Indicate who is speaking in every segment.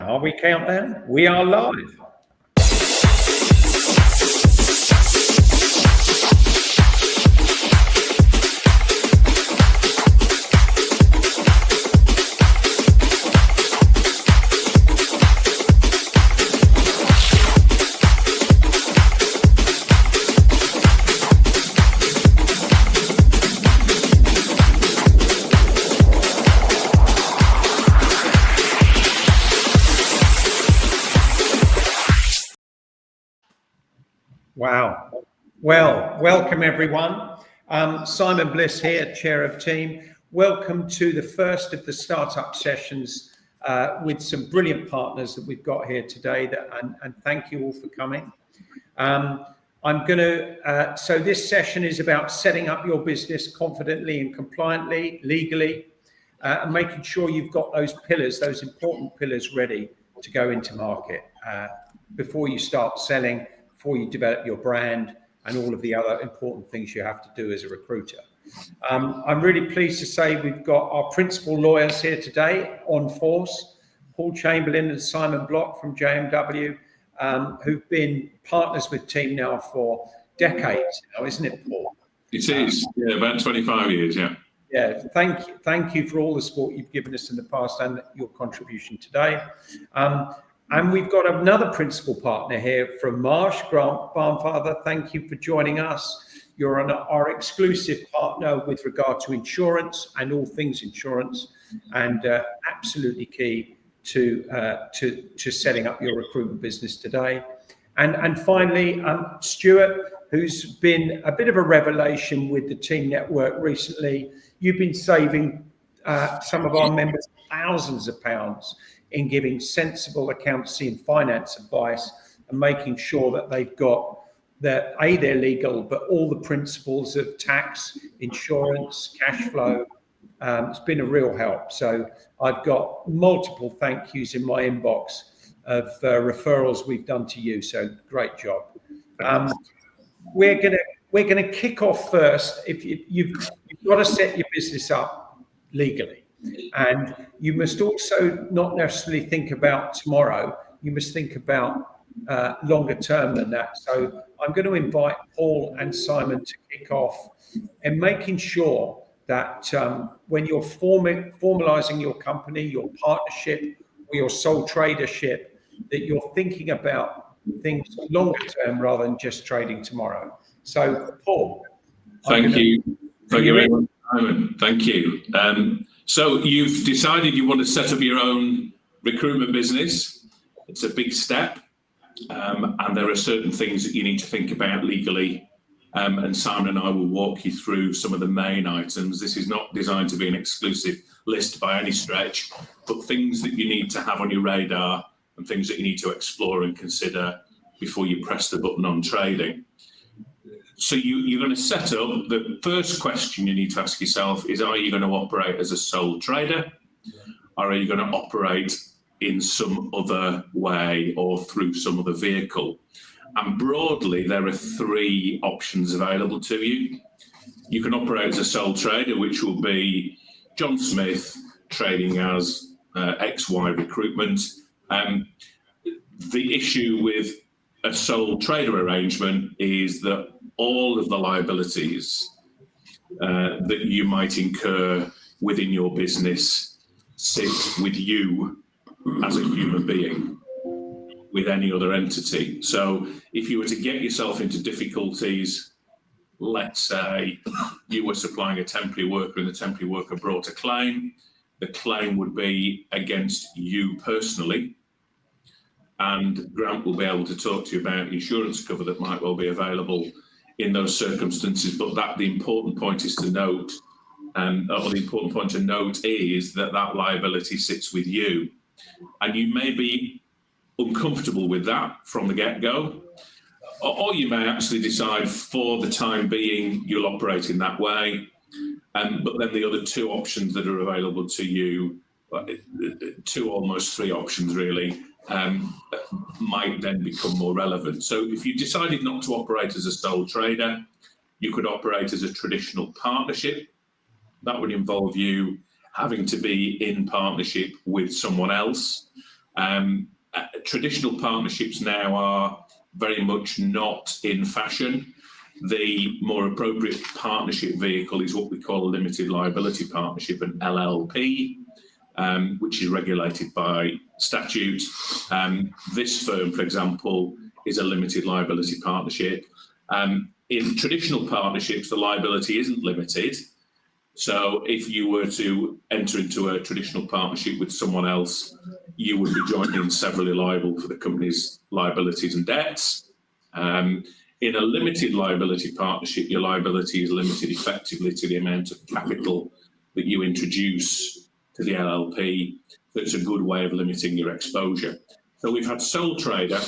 Speaker 1: Are we countdown? We are live. Wow. Well, welcome everyone. Simon Bliss here, Chair of Team. Welcome to the first of the startup sessions with some brilliant partners that we've got here today. And thank you all for coming. So this session is about setting up your business confidently and compliantly, legally, and making sure you've got those pillars, those important pillars ready to go into market before you start selling, before you develop your brand and all of the other important things you have to do as a recruiter. I'm really pleased to say we've got our principal lawyers here today on force, Paul Chamberlain and Simon Bloch from JMW, who've been partners with Team now for decades now, isn't it, Paul?
Speaker 2: It is, yeah, about 25 years, yeah.
Speaker 1: Yeah, thank you for all the support you've given us in the past and your contribution today. And we've got another principal partner here from Marsh, Barnfather. Thank you for joining us. You're our exclusive partner with regard to insurance and all things insurance, and absolutely key to setting up your recruitment business today. And finally, Stewart, who's been a bit of a revelation with the Team Network recently. You've been saving some of our members thousands of pounds in giving sensible accountancy and finance advice and making sure that they've got they're legal, but all the principles of tax, insurance, cash flow. It's been a real help. So I've got multiple thank yous in my inbox of referrals we've done to you. So great job. We're gonna kick off first. If you've got to set your business up legally. And you must also not necessarily think about tomorrow. You must think about longer term than that. So I'm going to invite Paul and Simon to kick off and making sure that when you're formalizing your company, your partnership, or your sole tradership, that you're thinking about things longer term rather than just trading tomorrow. So, Paul.
Speaker 2: Thank you very much, Simon. Thank you. So you've decided you want to set up your own recruitment business. It's a big step, and there are certain things that you need to think about legally. And Simon and I will walk you through some of the main items. This is not designed to be an exclusive list by any stretch, but things that you need to have on your radar and things that you need to explore and consider before you press the button on trading. So you're going to set up, the first question you need to ask yourself is, are you going to operate as a sole trader? Or are you going to operate in some other way or through some other vehicle? And broadly, there are three options available to you. You can operate as a sole trader, which will be John Smith trading as XY Recruitment. The issue with a sole trader arrangement is that all of the liabilities that you might incur within your business sit with you as a human being with any other entity. So if you were to get yourself into difficulties, let's say you were supplying a temporary worker and the temporary worker brought a claim, the claim would be against you personally. And Grant will be able to talk to you about insurance cover that might well be available in those circumstances. But the important point is to note, or the important point to note is that liability sits with you. And you may be uncomfortable with that from the get-go, or you may actually decide for the time being you'll operate in that way. But then the other two options that are available to you, almost three options really, might then become more relevant. So if you decided not to operate as a sole trader, you could operate as a traditional partnership. That would involve you having to be in partnership with someone else. Traditional partnerships now are very much not in fashion. The more appropriate partnership vehicle is what we call a limited liability partnership, an LLP, which is regulated by statute. This firm, for example, is a limited liability partnership. In traditional partnerships, the liability isn't limited. So if you were to enter into a traditional partnership with someone else, you would be jointly and severally liable for the company's liabilities and debts. In a limited liability partnership, your liability is limited effectively to the amount of capital that you introduce to the LLP. So it's a good way of limiting your exposure. So we've had sole trader,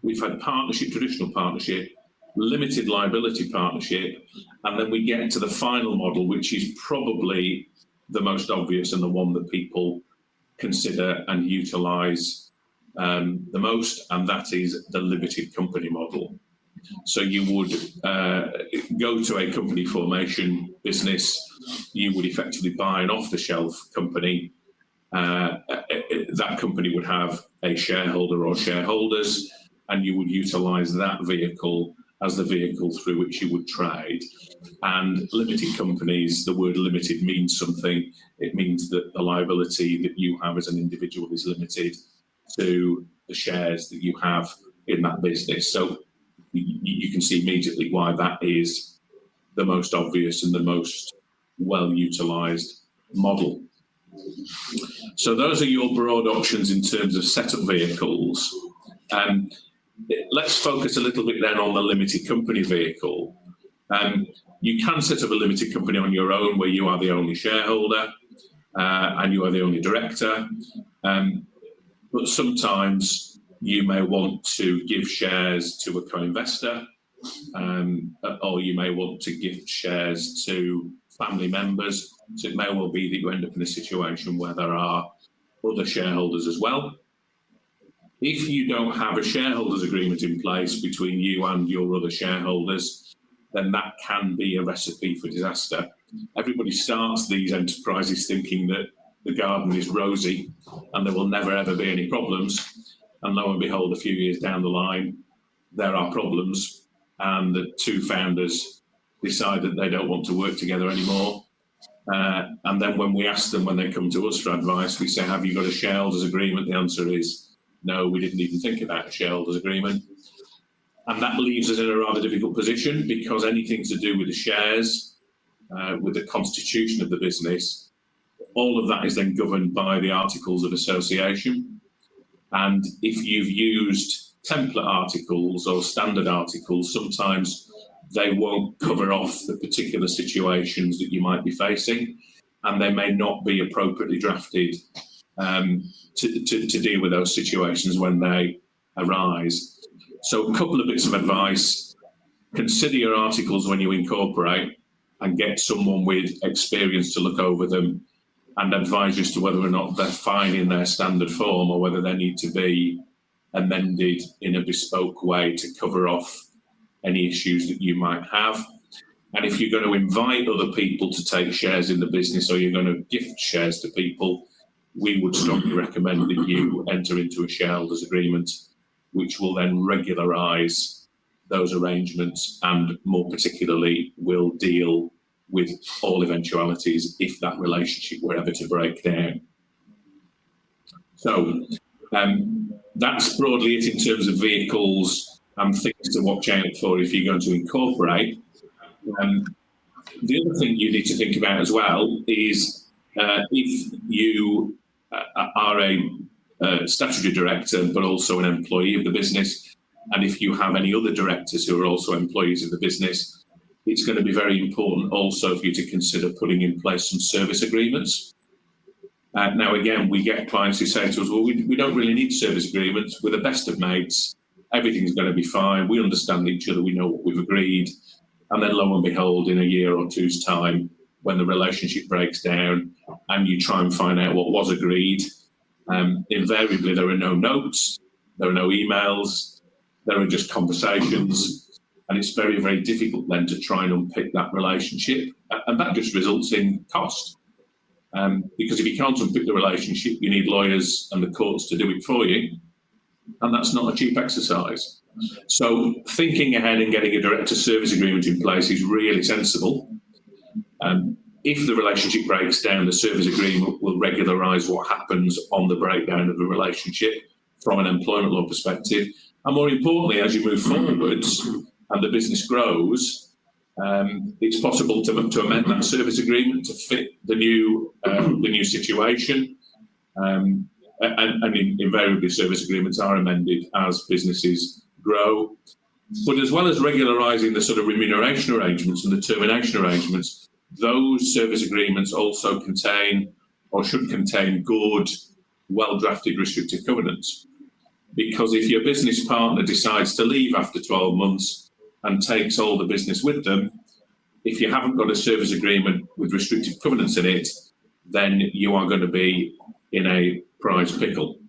Speaker 2: we've had partnership, traditional partnership, limited liability partnership, and then we get to the final model, which is probably the most obvious and the one that people consider and utilise the most, and that is the limited company model. So you would go to a company formation business, you would effectively buy an off-the-shelf company. That company would have a shareholder or shareholders, and you would utilise that vehicle as the vehicle through which you would trade. And limited companies, the word limited means something. It means that the liability that you have as an individual is limited to the shares that you have in that business. So you can see immediately why that is the most obvious and the most well utilised model. So those are your broad options in terms of setup vehicles. Let's focus a little bit then on the limited company vehicle. You can set up a limited company on your own where you are the only shareholder and you are the only director. But sometimes you may want to give shares to a co-investor, or you may want to give shares to family members. So it may well be that you end up in a situation where there are other shareholders as well. If you don't have a shareholders agreement in place between you and your other shareholders, then that can be a recipe for disaster. Everybody starts these enterprises thinking that the garden is rosy and there will never ever be any problems. And lo and behold, a few years down the line, there are problems, and the two founders decide that they don't want to work together anymore. And then when we ask them, when they come to us for advice, we say, have you got a shareholders agreement? The answer is, no, we didn't even think about a shareholders agreement. And that leaves us in a rather difficult position, because anything to do with the shares, with the constitution of the business, all of that is then governed by the Articles of Association. And if you've used template articles or standard articles, sometimes they won't cover off the particular situations that you might be facing, and they may not be appropriately drafted to deal with those situations when they arise. So a couple of bits of advice: consider your articles when you incorporate and get someone with experience to look over them and advise as to whether or not they're fine in their standard form or whether they need to be amended in a bespoke way to cover off any issues that you might have. And if you're going to invite other people to take shares in the business, or you're going to gift shares to people, we would strongly recommend that you enter into a shareholders agreement, which will then regularise those arrangements and more particularly will deal with all eventualities if that relationship were ever to break down. So that's broadly it in terms of vehicles and things to watch out for if you're going to incorporate. The other thing you need to think about as well is if you are a statutory director but also an employee of the business, and if you have any other directors who are also employees of the business, it's going to be very important also for you to consider putting in place some service agreements. Now, again, we get clients who say to us, well, we don't really need service agreements. We're the best of mates. Everything's going to be fine. We understand each other. We know what we've agreed. And then lo and behold, in a year or two's time, when the relationship breaks down and you try and find out what was agreed, invariably there are no notes, there are no emails, there are just conversations. And it's very, very difficult then to try and unpick that relationship. And that just results in cost. Because if you can't unpick the relationship, you need lawyers and the courts to do it for you, and that's not a cheap exercise. So thinking ahead and getting a director service agreement in place is really sensible. If the relationship breaks down, the service agreement will regularise what happens on the breakdown of the relationship from an employment law perspective. And more importantly, as you move forwards and the business grows, it's possible to amend that service agreement to fit the new situation. And invariably, service agreements are amended as businesses grow. But as well as regularising the sort of remuneration arrangements and the termination arrangements, those service agreements also contain, or should contain, good, well-drafted restrictive covenants. Because if your business partner decides to leave after 12 months and takes all the business with them, if you haven't got a service agreement with restrictive covenants in it, then you are going to be in a prize pickle.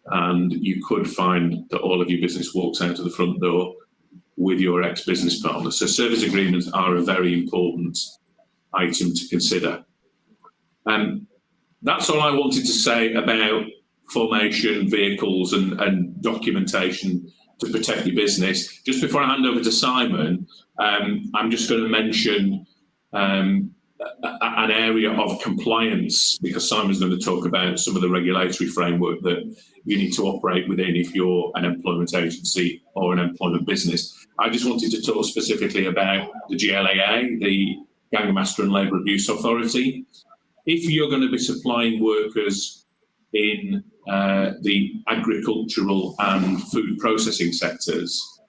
Speaker 2: And you could find that all of your business walks out of the front door with your ex-business partner. So service agreements are a very important item to consider. And that's all I wanted to say about formation, vehicles and documentation to protect your business. Just before I hand over to Simon, I'm just going to mention an area of compliance, because Simon's going to talk about some of the regulatory framework that you need to operate within if you're an employment agency or an employment business. I just wanted to talk specifically about the GLAA, the Gangmaster and Labour Abuse Authority. If you're going to be supplying workers in the agricultural and food processing sectors,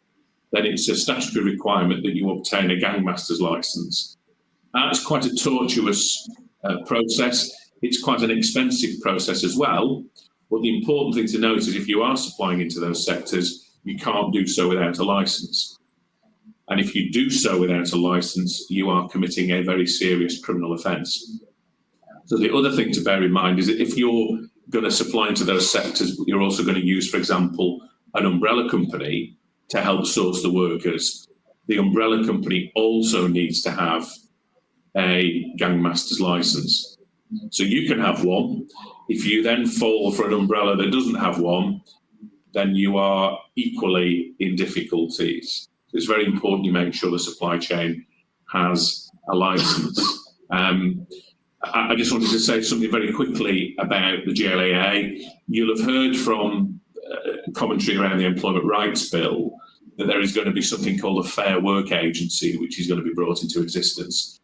Speaker 2: then it's a statutory requirement that you obtain a gangmaster's licence. That's quite a tortuous process. It's quite an expensive process as well. But the important thing to note is if you are supplying into those sectors, you can't do so without a licence. And if you do so without a licence, you are committing a very serious criminal offence. So the other thing to bear in mind is that if you're going to supply into those sectors, but you're also going to use, for example, an umbrella company to help source the workers, the umbrella company also needs to have a gangmaster's licence. So you can have one. If you then fall for an umbrella that doesn't have one, then you are equally in difficulties. So it's very important you make sure the supply chain has a licence. I just wanted to say something very quickly about the GLAA. You'll have heard from commentary around the Employment Rights Bill that there is going to be something called a Fair Work Agency, which is going to be brought into existence.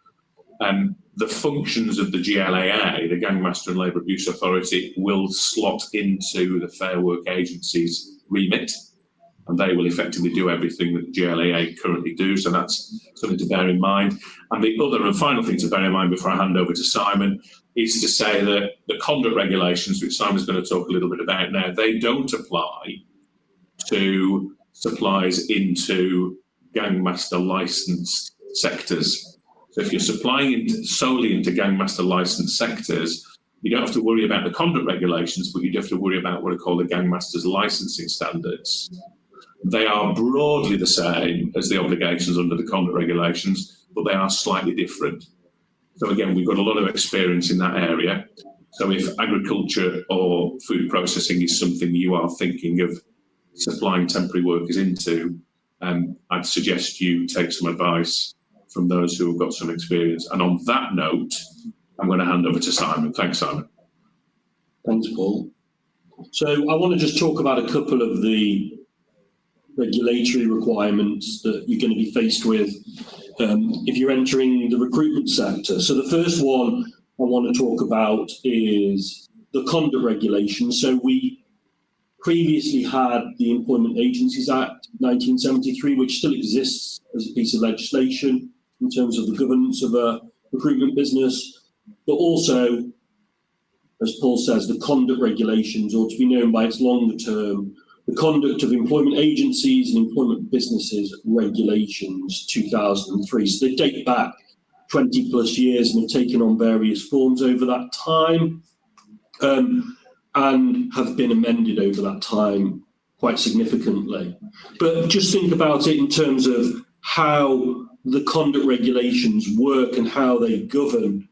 Speaker 2: The functions of the GLAA, the Gangmaster and Labour Abuse Authority, will slot into the Fair Work Agency's remit, and they will effectively do everything that the GLAA currently do. So that's something to bear in mind. And the other and final thing to bear in mind before I hand over to Simon is to say that the conduct regulations, which Simon's going to talk a little bit about now, they don't apply to supplies into gangmaster licensed sectors. So if you're supplying solely into gangmaster licensed sectors, you don't have to worry about the conduct regulations, but you do have to worry about what are called the gangmasters licensing standards. They are broadly the same as the obligations under the conduct regulations, but they are slightly different. So again, we've got a lot of experience in that area. So if agriculture or food processing is something you are thinking of supplying temporary workers into, I'd suggest you take some advice from those who have got some experience. And on that note, I'm going to hand over to Simon. Thanks, Simon.
Speaker 3: Thanks, Paul. So I want to just talk about a couple of the regulatory requirements that you're going to be faced with if you're entering the recruitment sector. So the first one I want to talk about is the conduct regulations. So we previously had the Employment Agencies Act 1973, which still exists as a piece of legislation in terms of the governance of a recruitment business, but also, as Paul says, the conduct regulations, or to be known by its longer term, the Conduct of Employment Agencies and Employment Businesses Regulations 2003. So they date back 20 plus years and have taken on various forms over that time and have been amended over that time quite significantly. But just think about it in terms of how the conduct regulations work and how they govern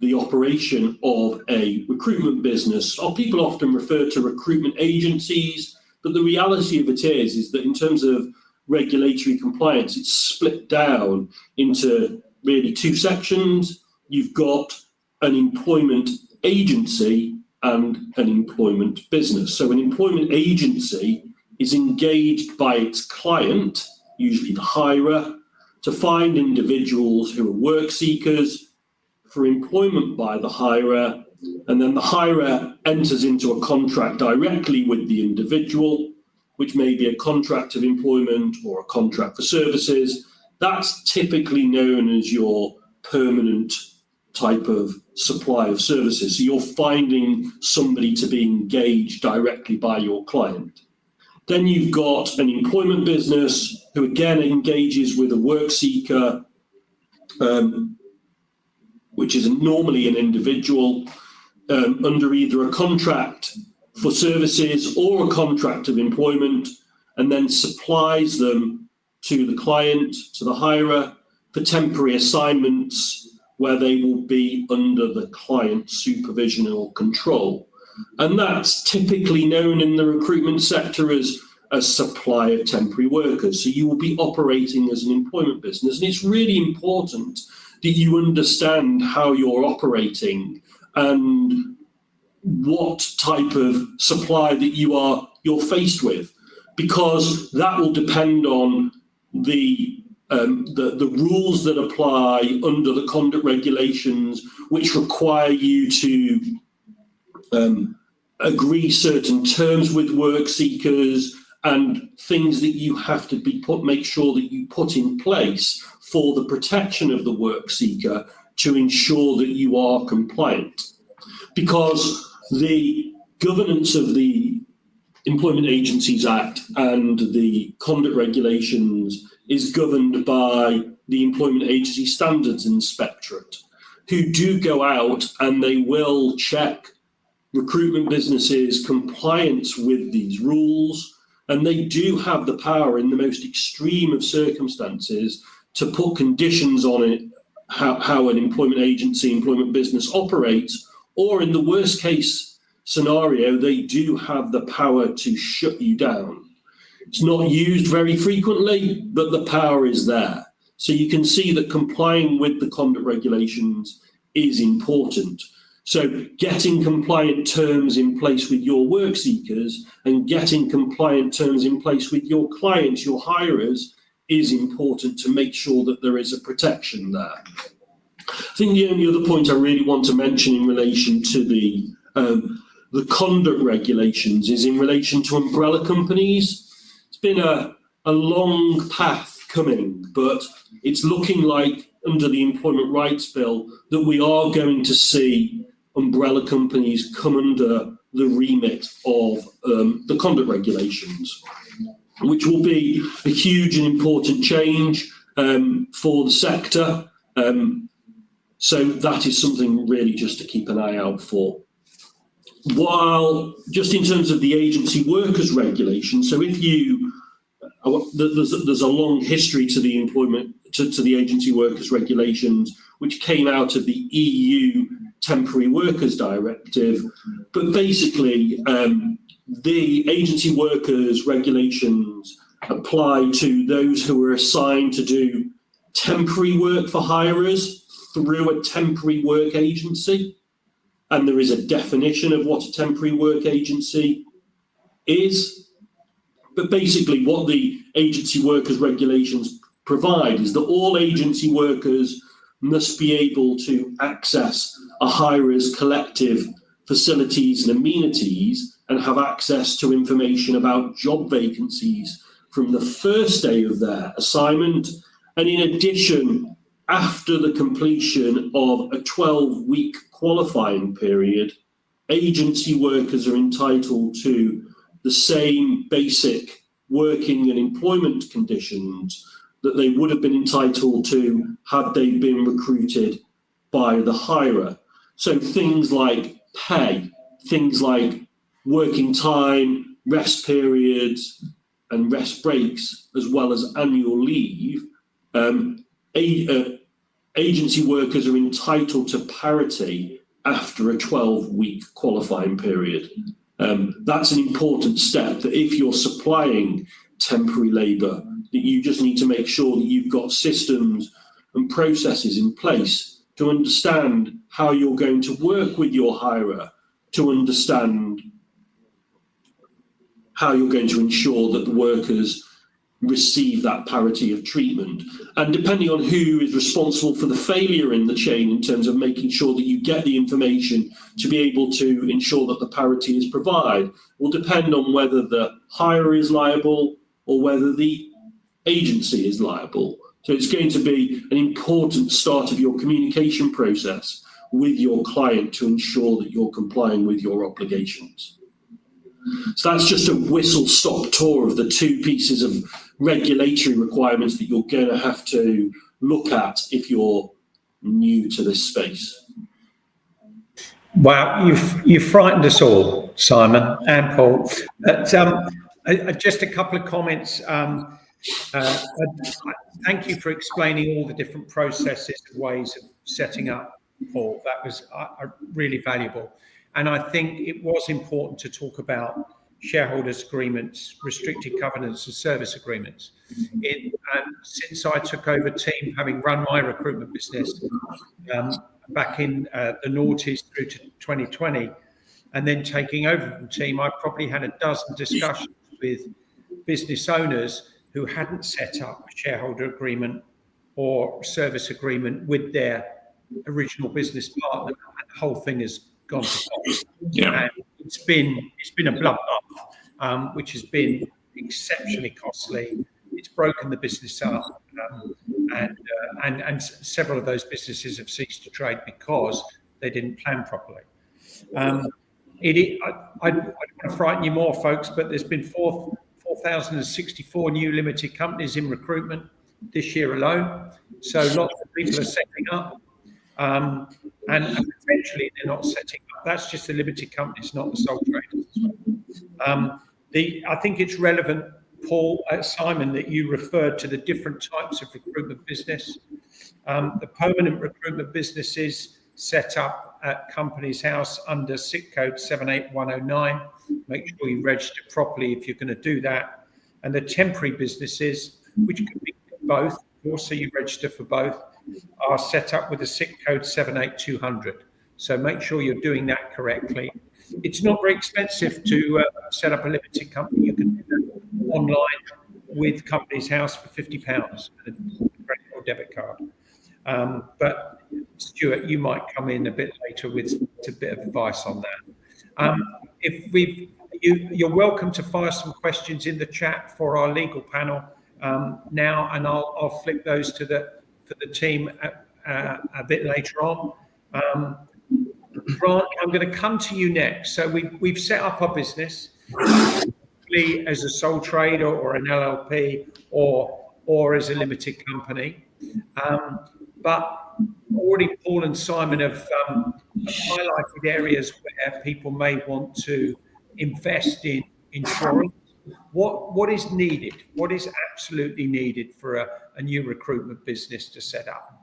Speaker 3: the operation of a recruitment business. People often refer to recruitment agencies, but the reality of it is that in terms of regulatory compliance, it's split down into really two sections. You've got an employment agency and an employment business. So an employment agency is engaged by its client, usually the hirer, to find individuals who are work seekers for employment by the hirer, and then the hirer enters into a contract directly with the individual, which may be a contract of employment or a contract for services. That's typically known as your permanent type of supply of services. So you're finding somebody to be engaged directly by your client. Then you've got an employment business who again engages with a work seeker, which is normally an individual, under either a contract for services or a contract of employment, and then supplies them to the client, to the hirer, for temporary assignments where they will be under the client's supervision or control. And that's typically known in the recruitment sector as a supply of temporary workers. So you will be operating as an employment business. And it's really important that you understand how you're operating and what type of supply that you're faced with, because that will depend on the rules that apply under the conduct regulations, which require you to agree certain terms with work seekers and things that you have to make sure that you put in place for the protection of the work seeker to ensure that you are compliant. Because the governance of the Employment Agencies Act and the conduct regulations is governed by the Employment Agency Standards Inspectorate, who do go out and they will check recruitment businesses' compliance with these rules, and they do have the power in the most extreme of circumstances to put conditions on it, how an employment agency, employment business operates, or in the worst case scenario, they do have the power to shut you down. It's not used very frequently, but the power is there. So you can see that complying with the conduct regulations is important. So getting compliant terms in place with your work seekers and getting compliant terms in place with your clients, your hirers, is important to make sure that there is a protection there. I think the only other point I really want to mention in relation to the conduct regulations is in relation to umbrella companies. It's been a long path coming, but it's looking like under the Employment Rights Bill that we are going to see umbrella companies come under the remit of the conduct regulations, which will be a huge and important change for the sector. So that is something really just to keep an eye out for. While just in terms of the agency workers regulation, so if you, there's a long history to the employment, to the agency workers regulations, which came out of the EU Temporary Workers Directive. But basically, the agency workers regulations apply to those who are assigned to do temporary work for hirers through a temporary work agency. And there is a definition of what a temporary work agency is. But basically what the agency workers regulations provide is that all agency workers must be able to access a hirer's collective facilities and amenities and have access to information about job vacancies from the first day of their assignment. And in addition, after the completion of a 12-week qualifying period, agency workers are entitled to the same basic working and employment conditions that they would have been entitled to had they been recruited by the hirer. So things like pay, things like working time, rest periods, and rest breaks, as well as annual leave. agency workers are entitled to parity after a 12-week qualifying period. That's an important step, that if you're supplying temporary labour, that you just need to make sure that you've got systems and processes in place to understand how you're going to work with your hirer, to understand how you're going to ensure that the workers receive that parity of treatment. And depending on who is responsible for the failure in the chain in terms of making sure that you get the information to be able to ensure that the parity is provided, will depend on whether the hirer is liable or whether the agency is liable. So it's going to be an important start of your communication process with your client to ensure that you're complying with your obligations. So that's just a whistle-stop tour of the two pieces of regulatory requirements that you're going to have to look at if you're new to this space.
Speaker 1: Wow, you've frightened us all, Simon and Paul. Just a couple of comments. Thank you for explaining all the different processes and ways of setting up, Paul. That was really valuable. And I think it was important to talk about shareholders agreements, restricted covenants and service agreements. Since I took over team, having run my recruitment business back in the noughties through to 2020, and then taking over from team, I probably had a dozen discussions with business owners who hadn't set up a shareholder agreement or service agreement with their original business partner, and the whole thing has gone to pot.
Speaker 2: Yeah.
Speaker 1: And it's been a bloodbath, which has been exceptionally costly. It's broken the business up, and several of those businesses have ceased to trade because they didn't plan properly. I don't want to frighten you more, folks, but there's been 4,064 new limited companies in recruitment this year alone. So lots of people are setting up, and potentially they're not setting up. That's just the limited companies, not the sole traders. I think it's relevant, Paul, Simon, that you referred to the different types of recruitment business. The permanent recruitment businesses set up at Companies House under SIC code 78109. Make sure you register properly if you're going to do that. And the temporary businesses, which could be both, also you register for both, are set up with a SIC code 78200. So make sure you're doing that correctly. It's not very expensive to set up a limited company. You can do that online with Companies House for £50 and a credit or debit card. But Stewart, you might come in a bit later with a bit of advice on that. You're welcome to fire some questions in the chat for our legal panel now, and I'll flick those for the team a bit later on. Grant, I'm going to come to you next. So we've set up our business as a sole trader or an LLP or as a limited company. But already Paul and Simon have highlighted areas where people may want to invest in insurance. What is needed? What is absolutely needed for a new recruitment business to set up?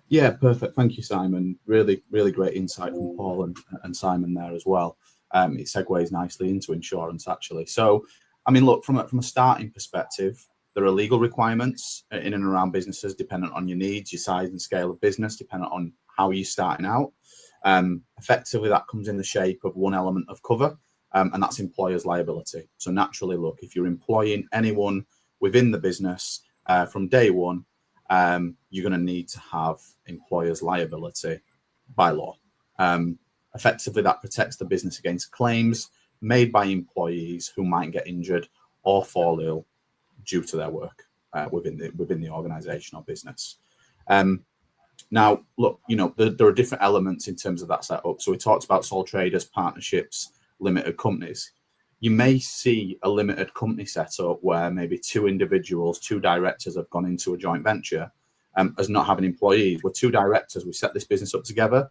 Speaker 4: Yeah, perfect. Thank you, Simon. Really, really great insight from Paul and Simon there as well. It segues nicely into insurance, actually. So, I mean, look, from a starting perspective, there are legal requirements in and around businesses dependent on your needs, your size and scale of business, dependent on how you're starting out. Effectively, that comes in the shape of one element of cover, and that's employer's liability. So naturally, look, if you're employing anyone within the business from day one, you're going to need to have employer's liability by law. Effectively, that protects the business against claims made by employees who might get injured or fall ill due to their work within the organisation or business. Now, look, there are different elements in terms of that setup. So we talked about sole traders, partnerships, limited companies. You may see a limited company setup where maybe two individuals, two directors have gone into a joint venture as not having employees. We're two directors, we set this business up together.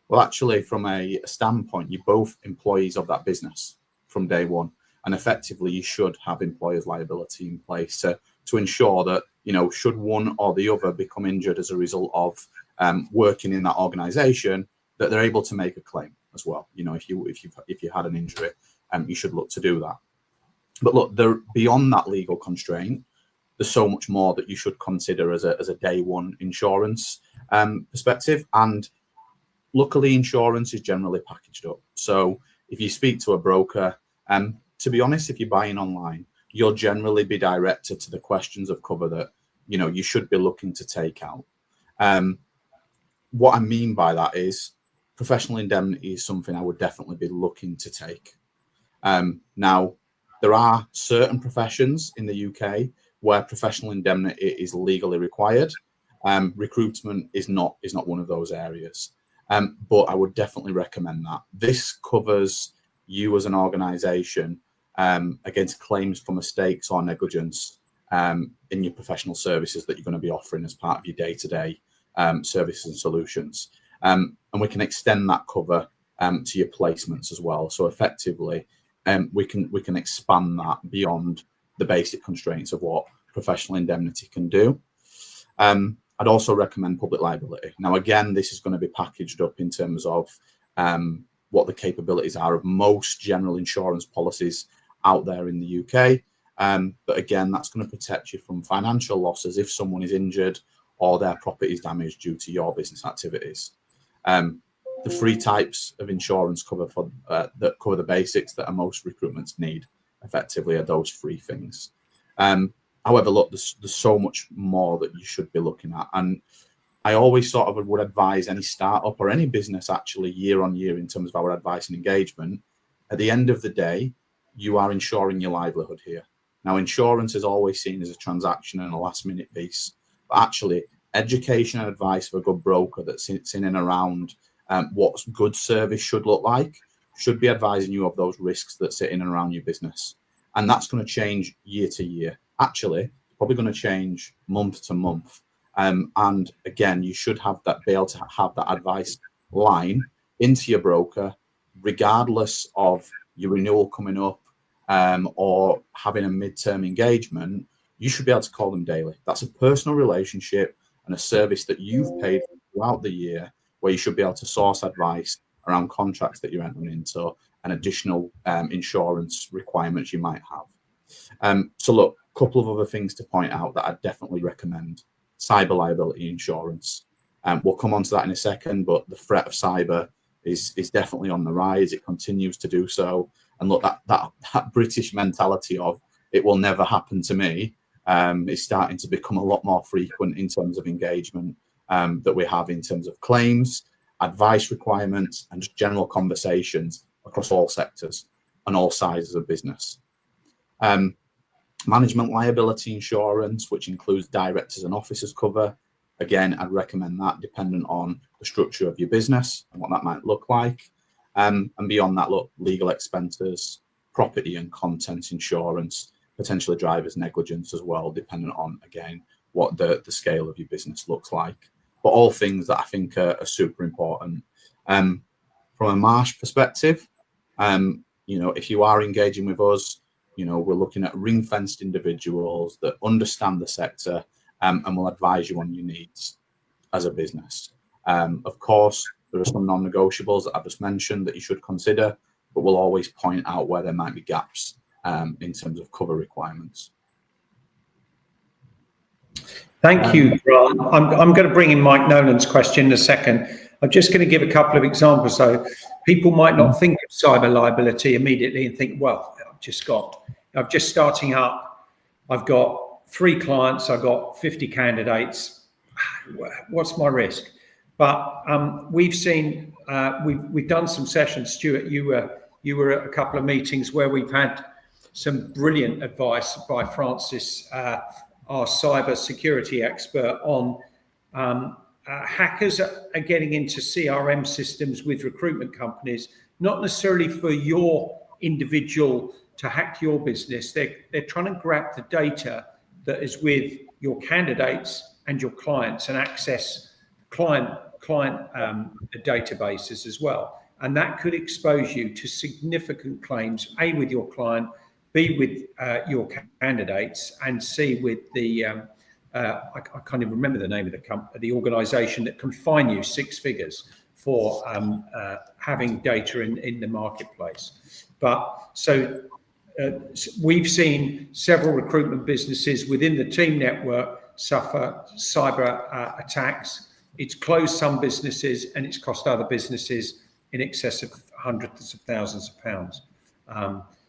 Speaker 4: Well, actually, from a standpoint, you're both employees of that business from day one. And effectively, you should have employer's liability in place to to ensure that, should one or the other become injured as a result of working in that organisation, that they're able to make a claim as well. If you had an injury, you should look to do that. But look, beyond that legal constraint, there's so much more that you should consider as a day one insurance perspective. And luckily, insurance is generally packaged up. So if you speak to a broker, to be honest, if you're buying online, you'll generally be directed to the questions of cover that you should be looking to take out. What I mean by that is professional indemnity is something I would definitely be looking to take. Now, there are certain professions in the UK where professional indemnity is legally required. Recruitment is not one of those areas. But I would definitely recommend that. This covers you as an organisation against claims for mistakes or negligence in your professional services that you're going to be offering as part of your day-to-day services and solutions. And we can extend that cover to your placements as well. So effectively, we can expand that beyond the basic constraints of what professional indemnity can do. I'd also recommend public liability. Now, again, this is going to be packaged up in terms of what the capabilities are of most general insurance policies out there in the UK. But again, that's going to protect you from financial losses if someone is injured or their property is damaged due to your business activities. The three types of insurance cover that cover the basics that most recruitments need effectively are those three things. However, look, there's so much more that you should be looking at. And I always sort of would advise any startup or any business actually year on year in terms of our advice and engagement. At the end of the day, you are insuring your livelihood here. Now, insurance is always seen as a transaction and a last minute piece, but actually education and advice for a good broker that sits in and around what good service should look like should be advising you of those risks that sit in and around your business. And that's going to change year to year. Actually, probably going to change month to month. And again, you should be able to have that advice line into your broker, regardless of your renewal coming up or having a midterm engagement. You should be able to call them daily. That's a personal relationship and a service that you've paid throughout the year, where you should be able to source advice around contracts that you're entering into and additional insurance requirements you might have. So look, a couple of other things to point out that I definitely recommend. Cyber liability insurance. We'll come on to that in a second, but the threat of cyber is definitely on the rise. It continues to do so. And look, that British mentality of it will never happen to me is starting to become a lot more frequent in terms of engagement that we have in terms of claims, advice requirements, and just general conversations across all sectors and all sizes of business. Management liability insurance, which includes directors and officers cover. Again, I'd recommend that dependent on the structure of your business and what that might look like. And beyond that, look, legal expenses, property and contents insurance, potentially driver's negligence as well, dependent on, again, what the scale of your business looks like. But all things that I think are super important. From a Marsh perspective, if you are engaging with us, we're looking at ring-fenced individuals that understand the sector and will advise you on your needs as a business. Of course, there are some non-negotiables that I've just mentioned that you should consider, but we'll always point out where there might be gaps in terms of cover requirements.
Speaker 1: Thank you, Grant. I'm going to bring in Mike Nolan's question in a second. I'm just going to give a couple of examples. So people might not think of cyber liability immediately and think, well, I'm just starting up. I've got 3 clients. I've got 50 candidates. What's my risk? But we've seen, we've done some sessions. Stewart, you were at a couple of meetings where we've had some brilliant advice by Francis, our cyber security expert, on hackers are getting into CRM systems with recruitment companies, not necessarily for your individual to hack your business. They're trying to grab the data that is with your candidates and your clients and access client databases as well. And that could expose you to significant claims, A, with your client, B, with your candidates, and C, with the I can't even remember the name of the organisation that can fine you 6 figures for having data in the marketplace. But so we've seen several recruitment businesses within the team network suffer cyber attacks. It's closed some businesses and it's cost other businesses in excess of hundreds of thousands of pounds.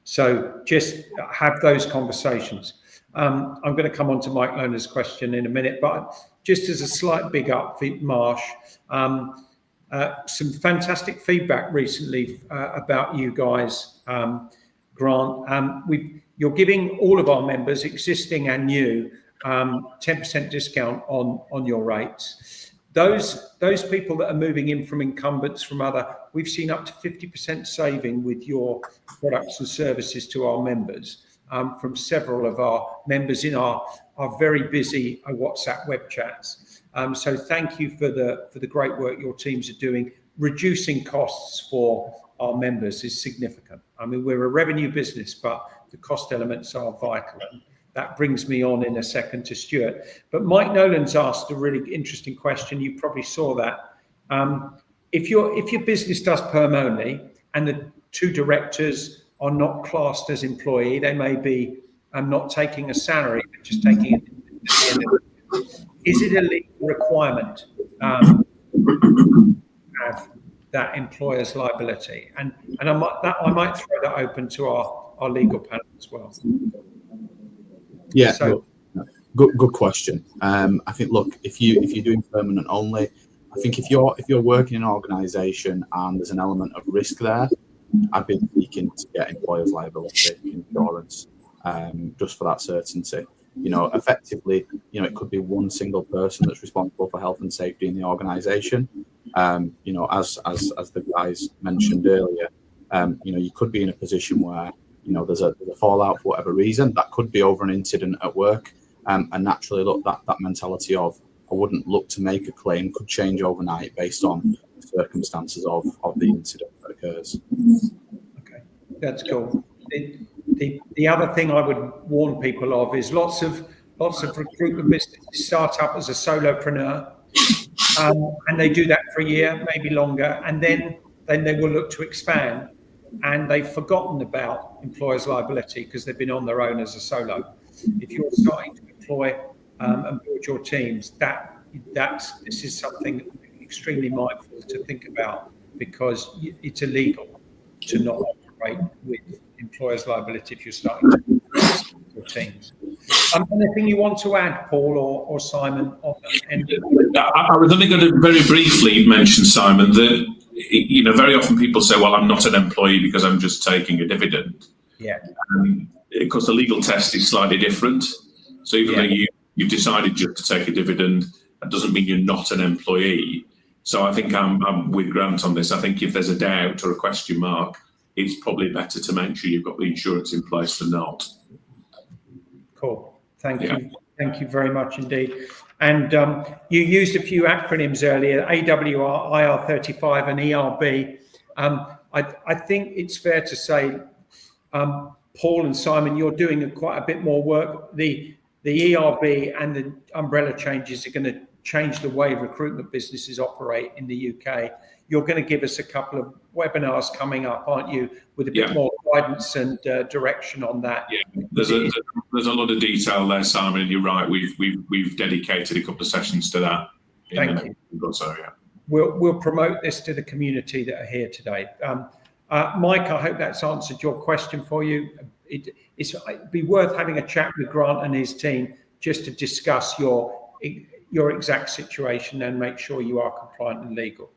Speaker 1: So just have those conversations. I'm going to come on to Mike Lohner's question in a minute, but just as a slight big up for Marsh, some fantastic feedback recently about you guys, Grant. You're giving all of our members, existing and new, 10% discount on your rates. Those people that are moving in from incumbents from other, we've seen up to 50% saving with your products and services to our members from several of our members in our very busy WhatsApp web chats. So thank you for the great work your teams are doing. Reducing costs for our members is significant. I mean, we're a revenue business, but the cost elements are vital. That brings me on in a second to Stewart. But Mike Nolan's asked a really interesting question. You probably saw that. If your business does perm only and the 2 directors are not classed as employee, they may be not taking a salary, but just taking it at the end of it. Is it a legal requirement to have that employer's liability? And I might throw that open to our legal panel as well.
Speaker 4: Yeah,
Speaker 1: so,
Speaker 4: good question. I think, look, if you're doing permanent only, I think if you're working in an organisation and there's an element of risk there, I'd be seeking to get employers' liability insurance just for that certainty. Effectively, it could be one single person that's responsible for health and safety in the organisation. As the guys mentioned earlier, you could be in a position where there's a fallout for whatever reason. That could be over an incident at work, and naturally, look, that mentality of I wouldn't look to make a claim could change overnight based on the circumstances of the incident that occurs.
Speaker 1: Okay, that's cool. The other thing I would warn people of is lots of recruitment businesses start up as a solopreneur, and they do that for a year, maybe longer, and then they will look to expand. And they've forgotten about employers' liability because they've been on their own as a solo. If you're starting to employ and build your teams, this is something extremely mindful to think about, because it's illegal to not operate with employers' liability if you're starting to build your teams. Anything you want to add, Paul or Simon?
Speaker 2: I was only going to very briefly mention, Simon, that very often people say, well, I'm not an employee because I'm just taking a dividend.
Speaker 1: Yeah.
Speaker 2: Because the legal test is slightly different. So even though you've decided just to take a dividend, that doesn't mean you're not an employee. So I think I'm with Grant on this. I think if there's a doubt or a question mark, it's probably better to make sure you've got the insurance in place than not.
Speaker 1: Cool. Thank you. Thank you very much indeed. And you used a few acronyms earlier, AWR, IR35 and ERB. I think it's fair to say, Paul and Simon, you're doing quite a bit more work. The ERB and the umbrella changes are going to change the way recruitment businesses operate in the UK. You're going to give us a couple of webinars coming up, aren't you, with a bit more guidance and direction on that?
Speaker 2: Yeah, there's a lot of detail there, Simon. You're right. We've dedicated a couple of sessions to that.
Speaker 1: Thank you.
Speaker 2: So, yeah.
Speaker 1: We'll promote this to the community that are here today. Mike, I hope that's answered your question for you. It'd be worth having a chat with Grant and his team just to discuss your exact situation and make sure you are compliant and legal.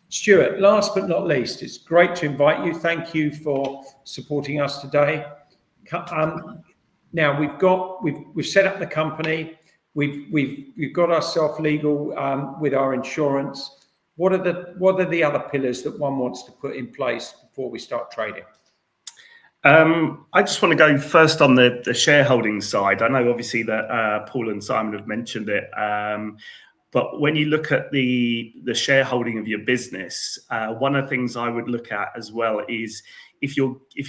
Speaker 1: Stewart, last but not least, it's great to invite you. Thank you for supporting us today. Now we've set up the company. We've got ourselves legal with our insurance. What are the other pillars that one wants to put in place before we start trading?
Speaker 5: I just want to go first on the shareholding side. I know obviously that Paul and Simon have mentioned it, but when you look at the shareholding of your business, one of the things I would look at as well is if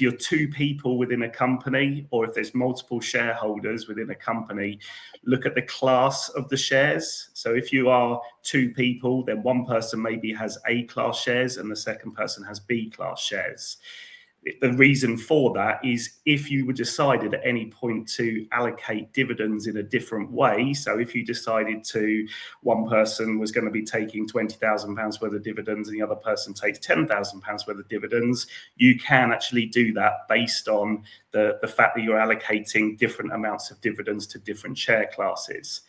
Speaker 5: you're two people within a company, or if there's multiple shareholders within a company, look at the class of the shares. So if you are two people, then one person maybe has A class shares and the second person has B class shares. The reason for that is if you were decided at any point to allocate dividends in a different way. So if you decided to, one person was going to be taking £20,000 worth of dividends and the other person takes £10,000 worth of dividends, you can actually do that based on the fact that you're allocating different amounts of dividends to different share classes.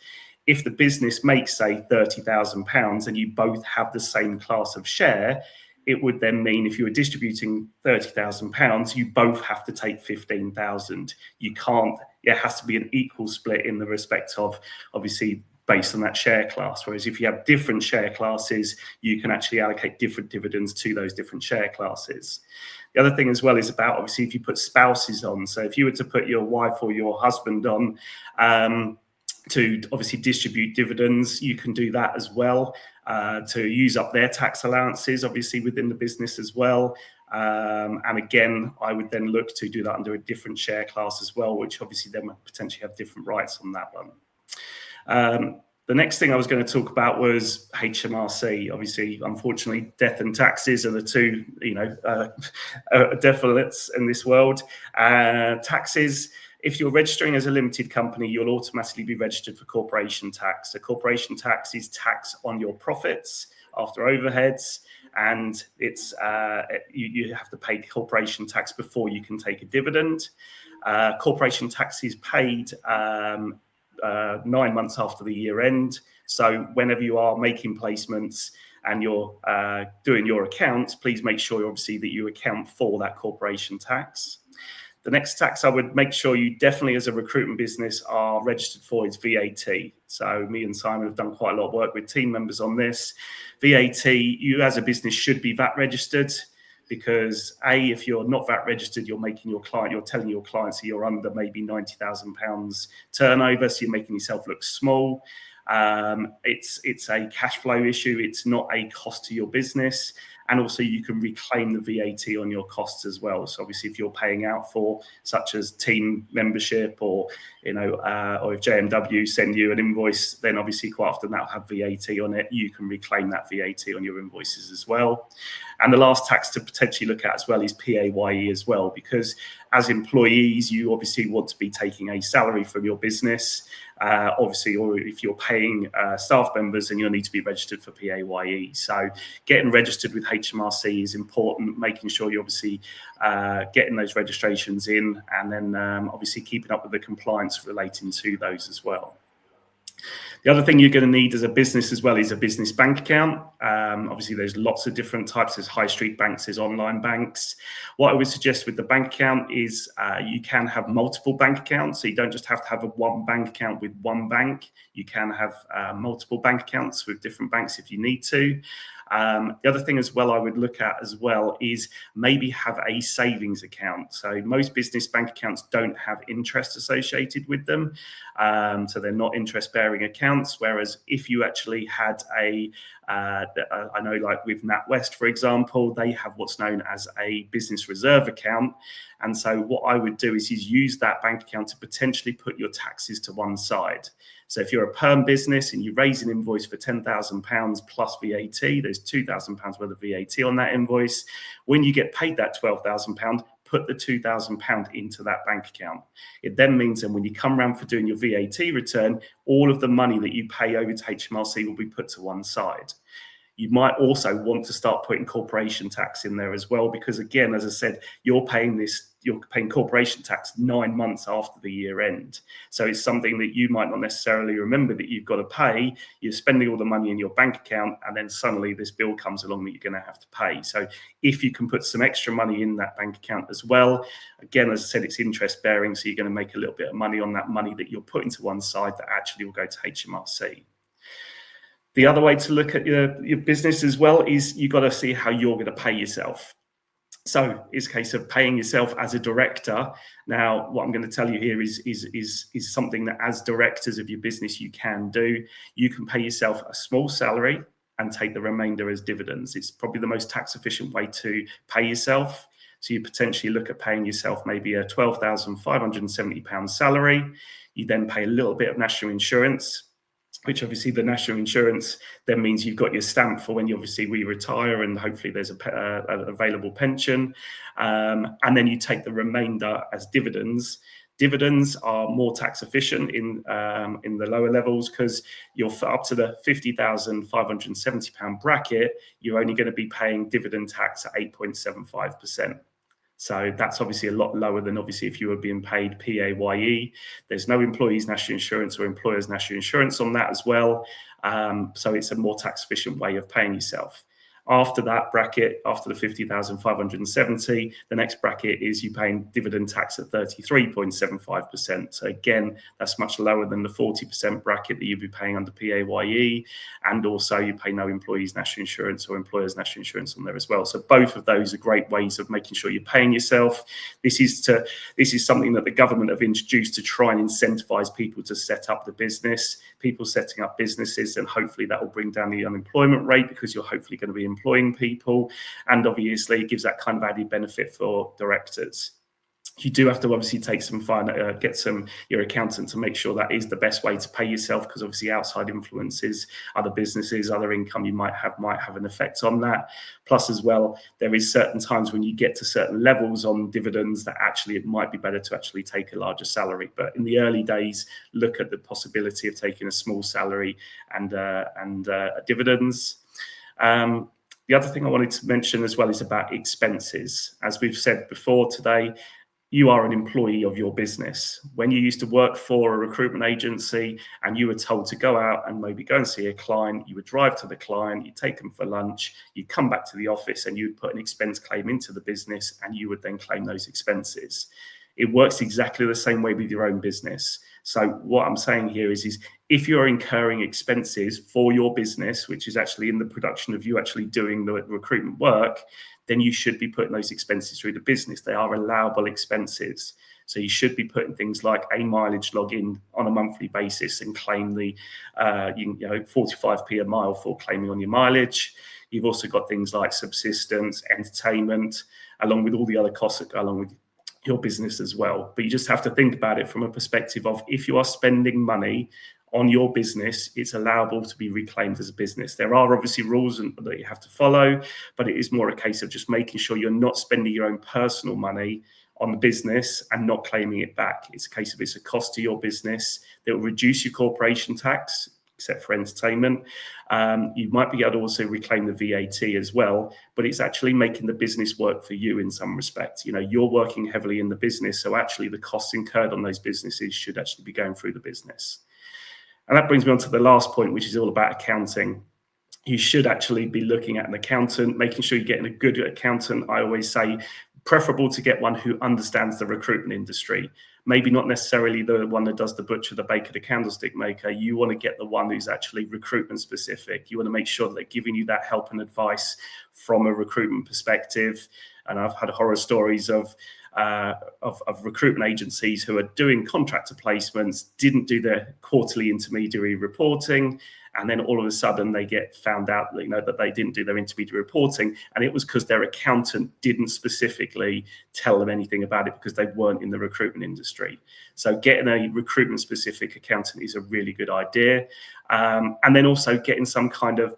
Speaker 5: If the business makes, say, £30,000 and you both have the same class of share, it would then mean if you were distributing £30,000, you both have to take 15,000. You can't, it has to be an equal split in the respect of, obviously, based on that share class. Whereas if you have different share classes, you can actually allocate different dividends to those different share classes. The other thing as well is about, obviously, if you put spouses on. So if you were to put your wife or your husband on, to obviously distribute dividends, you can do that as well, to use up their tax allowances, obviously, within the business as well. And again, I would then look to do that under a different share class as well, which obviously then would potentially have different rights on that one. The next thing I was going to talk about was HMRC. Obviously, unfortunately, death and taxes are the two, definite in this world. Taxes. If you're registering as a limited company, you'll automatically be registered for corporation tax. So corporation tax is tax on your profits after overheads, and it's you have to pay corporation tax before you can take a dividend. Corporation tax is paid 9 months after the year end. So whenever you are making placements and you're doing your accounts, please make sure obviously that you account for that corporation tax. The next tax I would make sure you definitely, as a recruitment business, are registered for is VAT. So me and Simon have done quite a lot of work with team members on this. VAT, you as a business should be VAT registered, because A, if you're not VAT registered, you're telling your clients that you're under maybe £90,000 turnover, so you're making yourself look small. It's a cash flow issue. It's not a cost to your business. And also you can reclaim the VAT on your costs as well. So obviously if you're paying out for such as team membership or if JMW send you an invoice, then obviously quite often that'll have VAT on it. You can reclaim that VAT on your invoices as well. And the last tax to potentially look at as well is PAYE as well, because as employees, you obviously want to be taking a salary from your business, obviously, or if you're paying staff members, then you'll need to be registered for PAYE. So getting registered with HMRC is important, making sure you're obviously getting those registrations in, and then obviously keeping up with the compliance relating to those as well. The other thing you're going to need as a business as well is a business bank account. Obviously, there's lots of different types. There's high street banks, there's online banks. What I would suggest with the bank account is you can have multiple bank accounts. So you don't just have to have one bank account with one bank. You can have multiple bank accounts with different banks if you need to. The other thing as well I would look at as well is maybe have a savings account. So most business bank accounts don't have interest associated with them. So they're not interest bearing accounts. Whereas if you actually had I know like with NatWest, for example, they have what's known as a business reserve account. And so what I would do is use that bank account to potentially put your taxes to one side. So if you're a perm business and you raise an invoice for £10,000 plus VAT, there's £2,000 worth of VAT on that invoice. When you get paid that £12,000, put the £2,000 into that bank account. It then means that when you come around for doing your VAT return, all of the money that you pay over to HMRC will be put to one side. You might also want to start putting corporation tax in there as well, because again, as I said, you're paying corporation tax 9 months after the year end. So it's something that you might not necessarily remember that you've got to pay. You're spending all the money in your bank account, and then suddenly this bill comes along that you're going to have to pay. So if you can put some extra money in that bank account as well, again, as I said, it's interest bearing. So you're going to make a little bit of money on that money that you're putting to one side that actually will go to HMRC. The other way to look at your business as well is you've got to see how you're going to pay yourself. So it's a case of paying yourself as a director. Now, what I'm going to tell you here is something that as directors of your business you can do. You can pay yourself a small salary and take the remainder as dividends. It's probably the most tax efficient way to pay yourself. So you potentially look at paying yourself maybe a £12,570 salary. You then pay a little bit of national insurance, which obviously the national insurance then means you've got your stamp for when you obviously retire, and hopefully there's an available pension. And then you take the remainder as dividends. Dividends are more tax efficient in the lower levels, because you're up to the £50,570 bracket, you're only going to be paying dividend tax at 8.75%. So that's obviously a lot lower than obviously if you were being paid PAYE. There's no employees' national insurance or employers' national insurance on that as well. So it's a more tax efficient way of paying yourself. After that bracket, after the 50,570, the next bracket is you paying dividend tax at 33.75%. So again, that's much lower than the 40% bracket that you'd be paying under PAYE. And also you pay no employees' national insurance or employers' national insurance on there as well. So both of those are great ways of making sure you're paying yourself. This is something that the government have introduced to try and incentivize people to set up the business. People setting up businesses, and hopefully that will bring down the unemployment rate, because you're hopefully going to be employing people, and obviously it gives that kind of added benefit for directors. You do have to obviously take some your accountant to make sure that is the best way to pay yourself, because obviously outside influences, other businesses, other income you might have an effect on that. Plus as well, there is certain times when you get to certain levels on dividends that actually it might be better to actually take a larger salary. But in the early days, look at the possibility of taking a small salary and dividends. The other thing I wanted to mention as well is about expenses. As we've said before today, you are an employee of your business. When you used to work for a recruitment agency and you were told to go out and maybe go and see a client, you would drive to the client, you'd take them for lunch, you'd come back to the office and you'd put an expense claim into the business, and you would then claim those expenses. It works exactly the same way with your own business. So what I'm saying here is if you're incurring expenses for your business, which is actually in the production of you actually doing the recruitment work, then you should be putting those expenses through the business. They are allowable expenses. So you should be putting things like a mileage login on a monthly basis and claim the 45p a mile for claiming on your mileage. You've also got things like subsistence, entertainment, along with all the other costs that go along with your business as well. But you just have to think about it from a perspective of, if you are spending money on your business, it's allowable to be reclaimed as a business. There are obviously rules that you have to follow, but it is more a case of just making sure you're not spending your own personal money on the business and not claiming it back. It's a case of it's a cost to your business that will reduce your corporation tax, except for entertainment. You might be able to also reclaim the VAT as well, but it's actually making the business work for you in some respect. You're working heavily in the business, so actually the costs incurred on those businesses should actually be going through the business. And that brings me on to the last point, which is all about accounting. You should actually be looking at an accountant, making sure you're getting a good accountant. I always say preferable to get one who understands the recruitment industry. Maybe not necessarily the one that does the butcher, the baker, the candlestick maker. You want to get the one who's actually recruitment specific. You want to make sure that they're giving you that help and advice from a recruitment perspective. And I've had horror stories of recruitment agencies who are doing contractor placements, didn't do their quarterly intermediary reporting, and then all of a sudden they get found out that they didn't do their intermediary reporting, and it was because their accountant didn't specifically tell them anything about it because they weren't in the recruitment industry. So getting a recruitment specific accountant is a really good idea. And then also getting some kind of,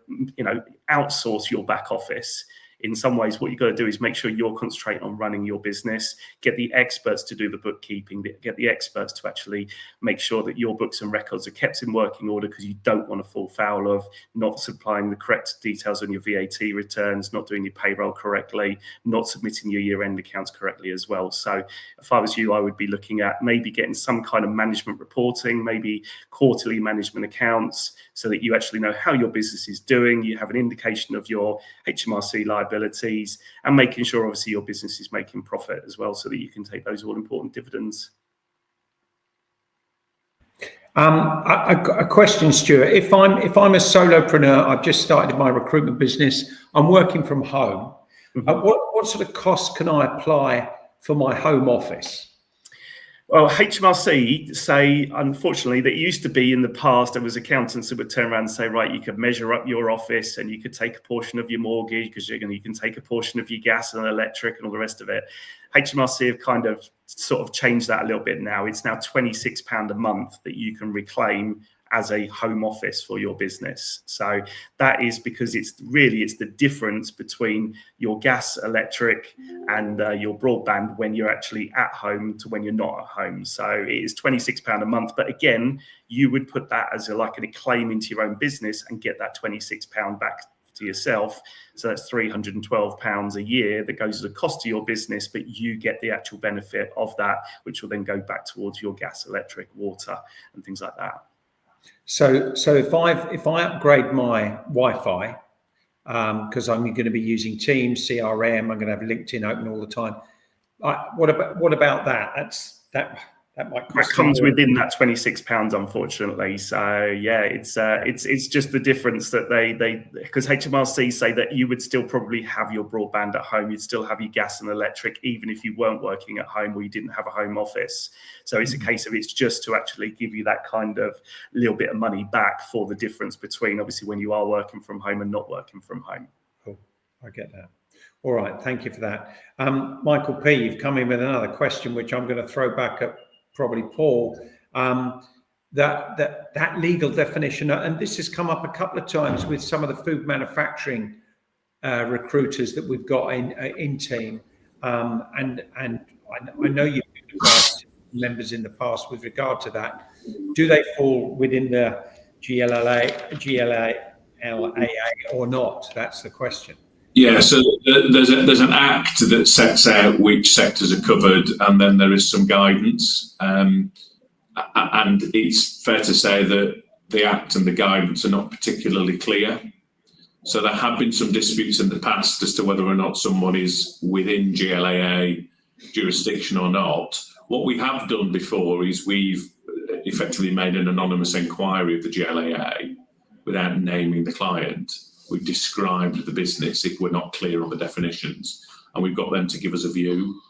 Speaker 5: outsource your back office. In some ways, what you've got to do is make sure you're concentrating on running your business, get the experts to do the bookkeeping, get the experts to actually make sure that your books and records are kept in working order, because you don't want to fall foul of not supplying the correct details on your VAT returns, not doing your payroll correctly, not submitting your year-end accounts correctly as well. So if I was you, I would be looking at maybe getting some kind of management reporting, maybe quarterly management accounts, so that you actually know how your business is doing. You have an indication of your HMRC liabilities, and making sure obviously your business is making profit as well, so that you can take those all important dividends.
Speaker 1: A question, Stewart. If I'm a solopreneur, I've just started my recruitment business, I'm working from home.
Speaker 5: Mm-hmm.
Speaker 1: What sort of costs can I apply for my home office?
Speaker 5: Well, HMRC say, unfortunately, that it used to be in the past, there was accountants that would turn around and say, right, you could measure up your office and you could take a portion of your mortgage because you can take a portion of your gas and electric and all the rest of it. HMRC have kind of sort of changed that a little bit now. It's now £26 a month that you can reclaim as a home office for your business. So that is because it's the difference between your gas, electric, and your broadband when you're actually at home to when you're not at home. So it is £26 a month. But again, you would put that as a claim into your own business and get that £26 back to yourself. So that's £312 a year that goes as a cost to your business, but you get the actual benefit of that, which will then go back towards your gas, electric, water, and things like that.
Speaker 1: So if I upgrade my Wi-Fi, because I'm going to be using Teams, CRM, I'm going to have LinkedIn open all the time. What about that? That might cost.
Speaker 5: That comes within that £26, unfortunately. So yeah, it's just the difference that they because HMRC say that you would still probably have your broadband at home, you'd still have your gas and electric, even if you weren't working at home or you didn't have a home office. So it's a case of it's just to actually give you that kind of little bit of money back for the difference between obviously when you are working from home and not working from home.
Speaker 1: Cool, I get that. All right, thank you for that. Michael P, you've come in with another question, which I'm going to throw back at probably Paul, that legal definition, and this has come up a couple of times with some of the food manufacturing recruiters that we've got in team, and I know you've been advised members in the past with regard to that. Do they fall within the GLAA or not? That's the question.
Speaker 2: Yeah, so there's an act that sets out which sectors are covered, and then there is some guidance. And it's fair to say that the act and the guidance are not particularly clear. So there have been some disputes in the past as to whether or not someone is within GLAA jurisdiction or not. What we have done before is we've effectively made an anonymous inquiry of the GLAA without naming the client. We've described the business if we're not clear on the definitions, and we've got them to give us a view.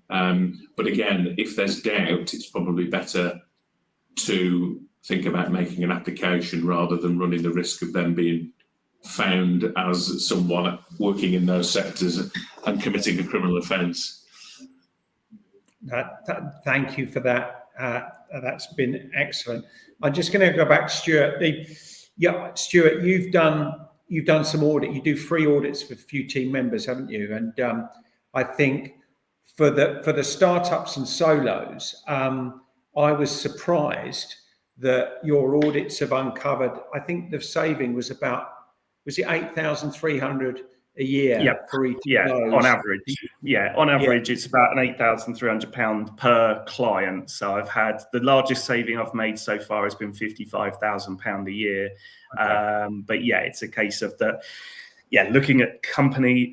Speaker 2: But again, if there's doubt, it's probably better to think about making an application rather than running the risk of them being found as someone working in those sectors and committing a criminal offence.
Speaker 1: Thank you for that. That's been excellent. I'm just going to go back to Stewart. Stewart, you've done some audit. You do free audits for a few team members, haven't you? And I think for the startups and solos, I was surprised that your audits have uncovered. I think the saving was it 8,300 a year for each of those?
Speaker 5: On average. Yeah, on average, it's about an £8,300 per client. So I've had the largest saving I've made so far has been £55,000 a year. Okay. But yeah, it's a case of looking at company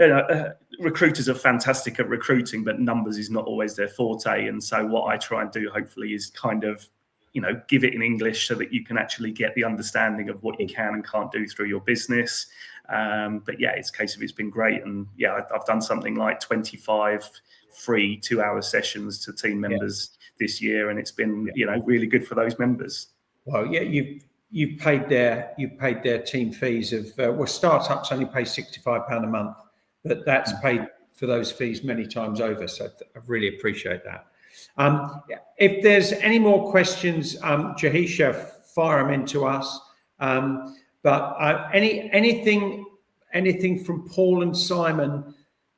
Speaker 5: recruiters are fantastic at recruiting, but numbers is not always their forte. And so what I try and do, hopefully, is kind of give it in English so that you can actually get the understanding of what you can and can't do through your business. But yeah, it's a case of it's been great. And yeah, I've done something like 25 free 2-hour sessions to team members this year, and it's been really good for those members.
Speaker 1: Well, yeah, you've paid their team fees of startups only pay £65 a month, but that's paid for those fees many times over. So I really appreciate that. If there's any more questions, Jahisha, fire them into us. But anything from Paul and Simon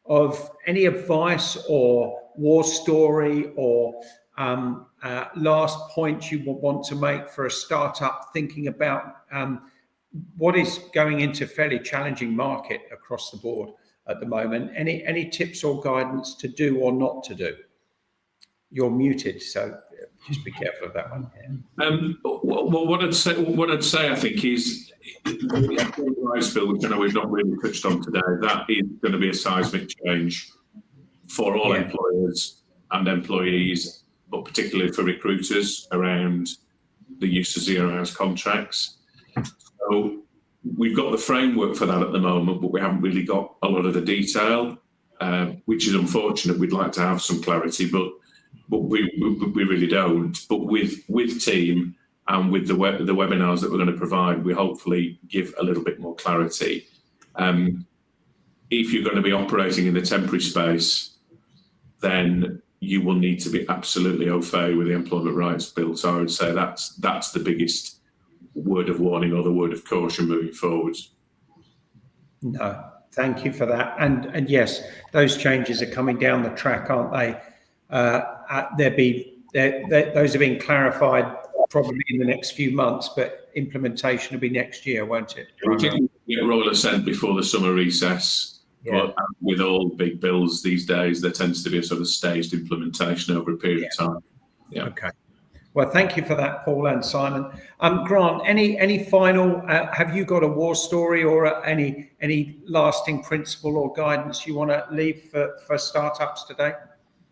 Speaker 1: of any advice or war story or last point you want to make for a startup thinking about what is going into a fairly challenging market across the board at the moment? Any tips or guidance to do or not to do? You're muted, so just be careful of that one.
Speaker 2: Well, what I'd say, I think, is the rise bill, which I know we've not really touched on today. That is going to be a seismic change for all employers and employees, but particularly for recruiters around the use of zero-hours contracts. So we've got the framework for that at the moment, but we haven't really got a lot of the detail, which is unfortunate. We'd like to have some clarity, but but we really don't. But with team and with the webinars that we're going to provide, we hopefully give a little bit more clarity. If you're going to be operating in the temporary space, then you will need to be absolutely au fait with the Employment Rights Bill. So I would say that's the biggest word of warning or the word of caution moving forward.
Speaker 1: No, thank you for that. And yes, those changes are coming down the track, aren't they? Those are being clarified probably in the next few months, but implementation will be next year, won't it?
Speaker 2: We didn't get royal assent before the summer recess.
Speaker 1: Yeah.
Speaker 2: But with all big bills these days, there tends to be a sort of staged implementation over a period of time. Yeah.
Speaker 1: Okay. Well, thank you for that, Paul and Simon. Grant, any final? Have you got a war story or any lasting principle or guidance you want to leave for startups today?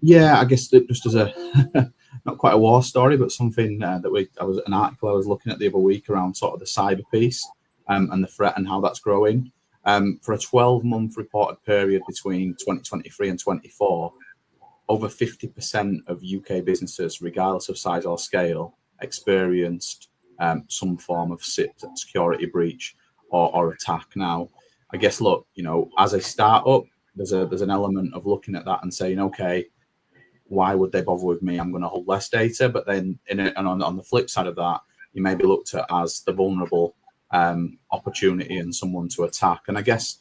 Speaker 4: Yeah, I guess just as a not quite a war story, but something an article I was looking at the other week around sort of the cyber piece and the threat and how that's growing. For a 12-month reported period between 2023 and 24, over 50% of UK businesses, regardless of size or scale, experienced some form of security breach or attack. Now, I guess, look, as a startup, there's an element of looking at that and saying, okay, why would they bother with me? I'm going to hold less data. But then on the flip side of that, you may be looked at as the vulnerable opportunity and someone to attack. And I guess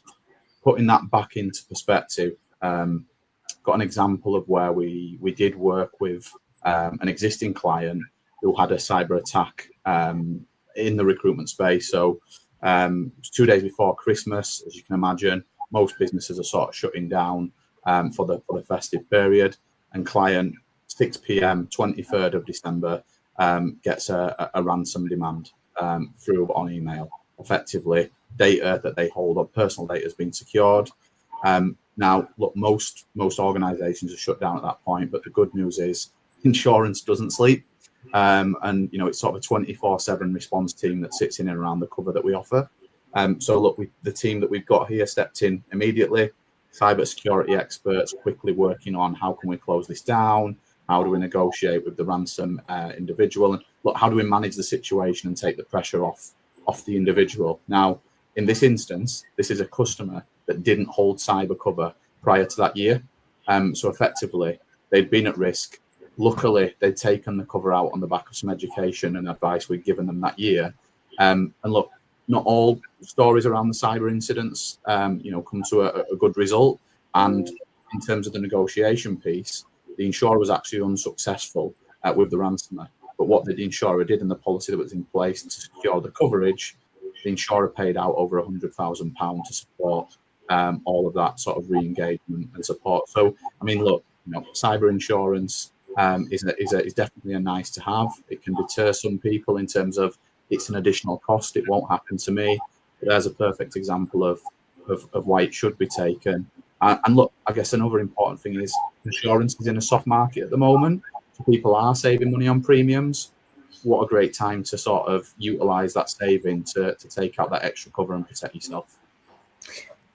Speaker 4: putting that back into perspective, got an example of where we did work with an existing client who had a cyber attack in the recruitment space. So it was 2 days before Christmas, as you can imagine. Most businesses are sort of shutting down for the festive period, and client 6 p.m. 23rd of December gets a ransom demand through on email. Effectively, data that they hold on personal data has been secured. Now, look, most organisations are shut down at that point, but the good news is insurance doesn't sleep, and it's sort of a 24/7 response team that sits in and around the cover that we offer. So look, the team that we've got here stepped in immediately. Cyber security experts quickly working on how can we close this down, how do we negotiate with the ransom individual, and look, how do we manage the situation and take the pressure off the individual. Now, in this instance, this is a customer that didn't hold cyber cover prior to that year. So effectively, they'd been at risk. Luckily, they'd taken the cover out on the back of some education and advice we'd given them that year. And look, not all stories around the cyber incidents, come to a good result. And in terms of the negotiation piece, the insurer was actually unsuccessful with the ransomer. But what the insurer did in the policy that was in place to secure the coverage, the insurer paid out over £100,000 to support all of that sort of re-engagement and support. So, I mean, look, cyber insurance is definitely a nice to have. It can deter some people in terms of it's an additional cost. It won't happen to me. But there's a perfect example of why it should be taken. And look, I guess another important thing is insurance is in a soft market at the moment. So people are saving money on premiums. What a great time to sort of utilise that saving to take out that extra cover and protect yourself.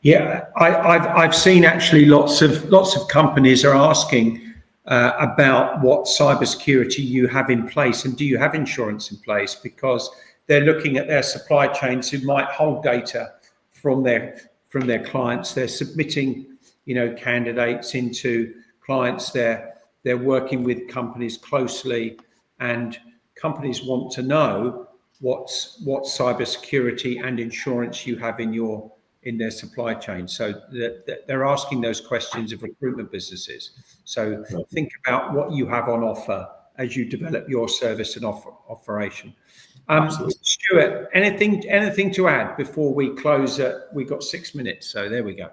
Speaker 1: Yeah, I've seen actually lots of companies are asking about what cybersecurity you have in place and do you have insurance in place, because they're looking at their supply chains who might hold data from their clients. They're submitting, candidates into clients. They're working with companies closely, and companies want to know what cybersecurity and insurance you have in their supply chain. So they're asking those questions of recruitment businesses. So think about what you have on offer as you develop your service and operation. Stewart, anything to add before we close? We've got 6 minutes, so there we go.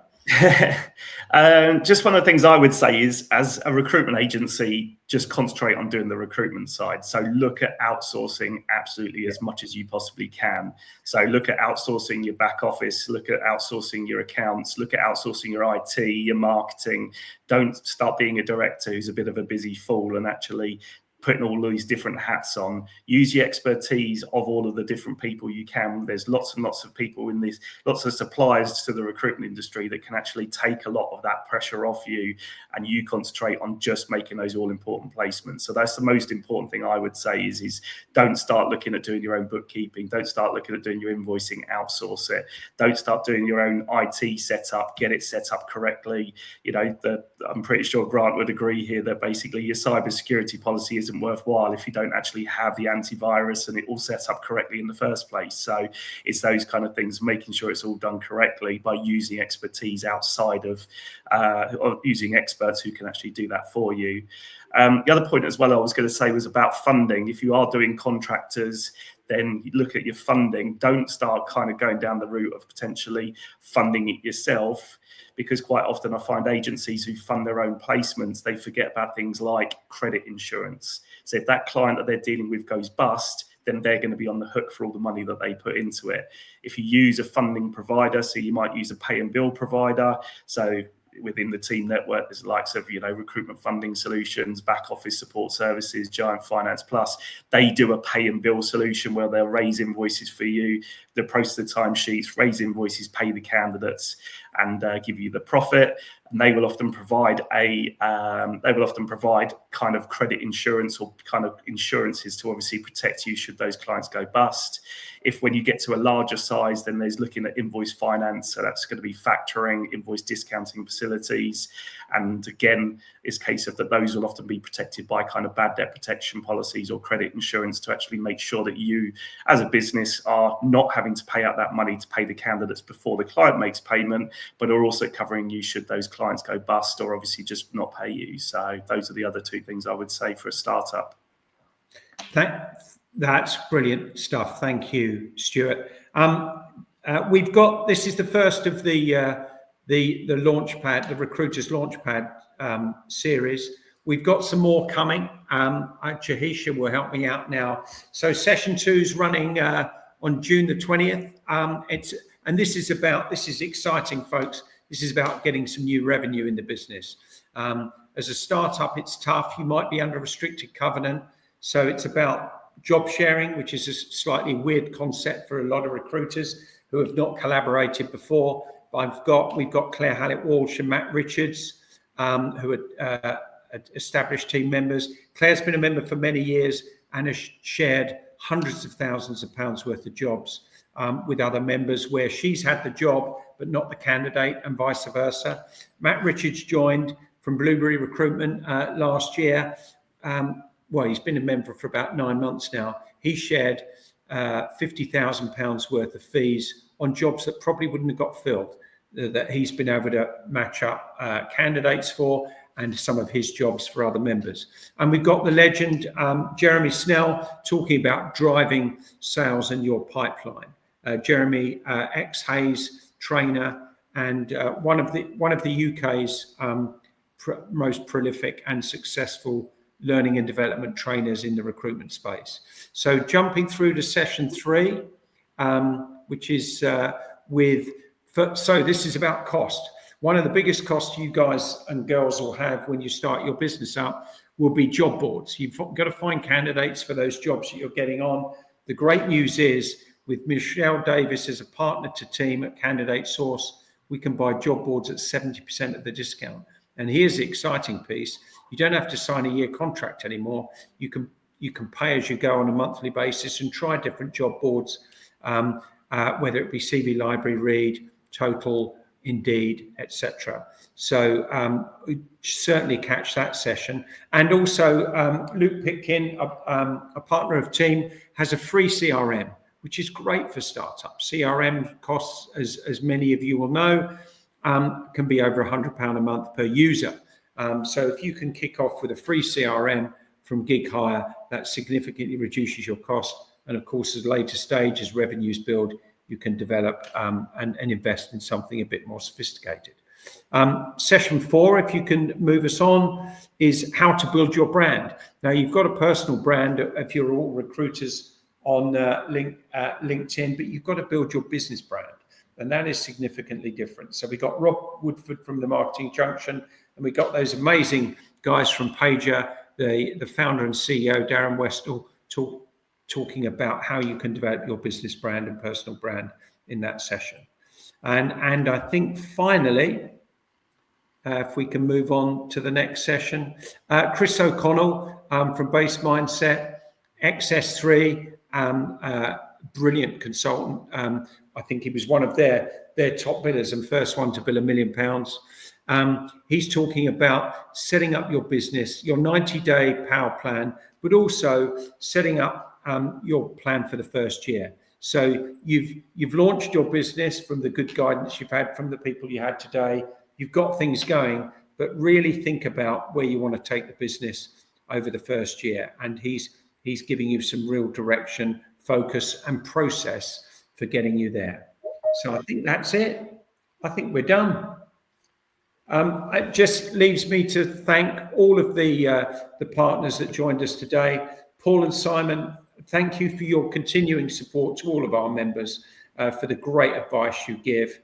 Speaker 5: Just one of the things I would say is, as a recruitment agency, just concentrate on doing the recruitment side. So look at outsourcing absolutely as much as you possibly can. So look at outsourcing your back office, look at outsourcing your accounts, look at outsourcing your IT, your marketing. Don't start being a director who's a bit of a busy fool and actually putting all these different hats on. Use the expertise of all of the different people you can. There's lots and lots of people in this, lots of suppliers to the recruitment industry that can actually take a lot of that pressure off you, and you concentrate on just making those all important placements. So that's the most important thing I would say is don't start looking at doing your own bookkeeping. Don't start looking at doing your invoicing, outsource it. Don't start doing your own IT setup, get it set up correctly. You know, I'm pretty sure Grant would agree here that basically your cybersecurity policy isn't worthwhile if you don't actually have the antivirus and it all set up correctly in the first place. So it's those kind of things, making sure it's all done correctly by using expertise outside of or using experts who can actually do that for you. The other point as well I was going to say was about funding. If you are doing contractors, then you look at your funding. Don't start kind of going down the route of potentially funding it yourself, because quite often I find agencies who fund their own placements, they forget about things like credit insurance. So if that client that they're dealing with goes bust, then they're going to be on the hook for all the money that they put into it. If you use a funding provider, so you might use a pay and bill provider, so within the team network, there's the likes of, you know, Recruitment Funding Solutions, Back Office Support Services, Giant Finance Plus. They do a pay and bill solution where they'll raise invoices for you, they'll process the timesheets, raise invoices, pay the candidates, and give you the profit. And they will often provide kind of credit insurance or kind of insurances to obviously protect you should those clients go bust. If when you get to a larger size, then there's looking at invoice finance. So that's going to be factoring, invoice discounting facilities. And again, it's a case of that those will often be protected by kind of bad debt protection policies or credit insurance to actually make sure that you as a business are not having to pay out that money to pay the candidates before the client makes payment, but are also covering you should those clients go bust or obviously just not pay you. So those are the other two things I would say for a startup.
Speaker 1: That's brilliant stuff. Thank you, Stewart. We've got, this is the first of the Launchpad, the Recruiters Launchpad series. We've got some more coming. Jahisha will help me out now. So session 2 is running on June the 20th. This is exciting, folks. This is about getting some new revenue in the business. As a startup, it's tough. You might be under a restricted covenant. So it's about job sharing, which is a slightly weird concept for a lot of recruiters who have not collaborated before. But we've got Claire Hallett-Walsh and Matt Richards, who are established team members. Claire's been a member for many years and has shared hundreds of thousands of pounds worth of jobs with other members where she's had the job but not the candidate, and vice versa. Matt Richards joined from Blueberry Recruitment last year. He's been a member for about 9 months now. He shared £50,000 worth of fees on jobs that probably wouldn't have got filled, that he's been able to match up candidates for, and some of his jobs for other members. And we've got the legend, Jeremy Snell, talking about driving sales in your pipeline. Jeremy, ex-Hayes trainer, and one of the UK's most prolific and successful learning and development trainers in the recruitment space. So jumping through to session 3, which is so this is about cost. One of the biggest costs you guys and girls will have when you start your business up will be job boards. You've got to find candidates for those jobs that you're getting on. The great news is, with Michelle Davis as a partner to team at Candidate Source, we can buy job boards at 70% of the discount. And here's the exciting piece. You don't have to sign a year contract anymore. You can pay as you go on a monthly basis and try different job boards, whether it be CV Library, Read, Total, Indeed, etc. So certainly catch that session. And also Luke Pitkin, a partner of team, has a free CRM, which is great for startups. CRM costs, as many of you will know, can be over £100 a month per user. So if you can kick off with a free CRM from Gig Hire, that significantly reduces your cost. And of course, at a later stage, as revenues build, you can develop and invest in something a bit more sophisticated. Session 4, if you can move us on, is how to build your brand. Now, you've got a personal brand if you're all recruiters on LinkedIn, but you've got to build your business brand. And that is significantly different. So we got Rob Woodford from the Marketing Junction, and we got those amazing guys from Pager, the founder and CEO, Darren Westall, talking about how you can develop your business brand and personal brand in that session. And I think finally, if we can move on to the next session, Chris O'Connell from Base Mindset, XS3, brilliant consultant. I think he was one of their top billers and first one to bill £1 million. He's talking about setting up your business, your 90-day power plan, but also setting up your plan for the first year. So you've launched your business from the good guidance you've had from the people you had today. You've got things going, but really think about where you want to take the business over the first year. And he's giving you some real direction, focus, and process for getting you there. So I think that's it. I think we're done. It just leaves me to thank all of the partners that joined us today. Paul and Simon, thank you for your continuing support to all of our members, for the great advice you give.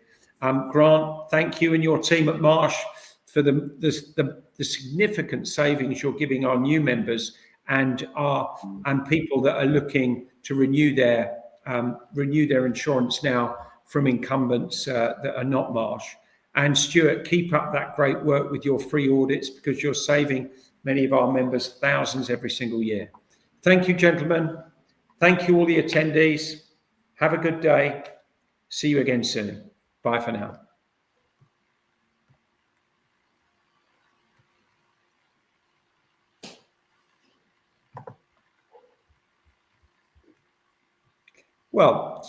Speaker 1: Grant, thank you and your team at Marsh for the significant savings you're giving our new members and people that are looking to renew their insurance now from incumbents that are not Marsh. And Stewart, keep up that great work with your free audits, because you're saving many of our members thousands every single year. Thank you, gentlemen. Thank you, all the attendees. Have a good day. See you again soon. Bye for now. Well,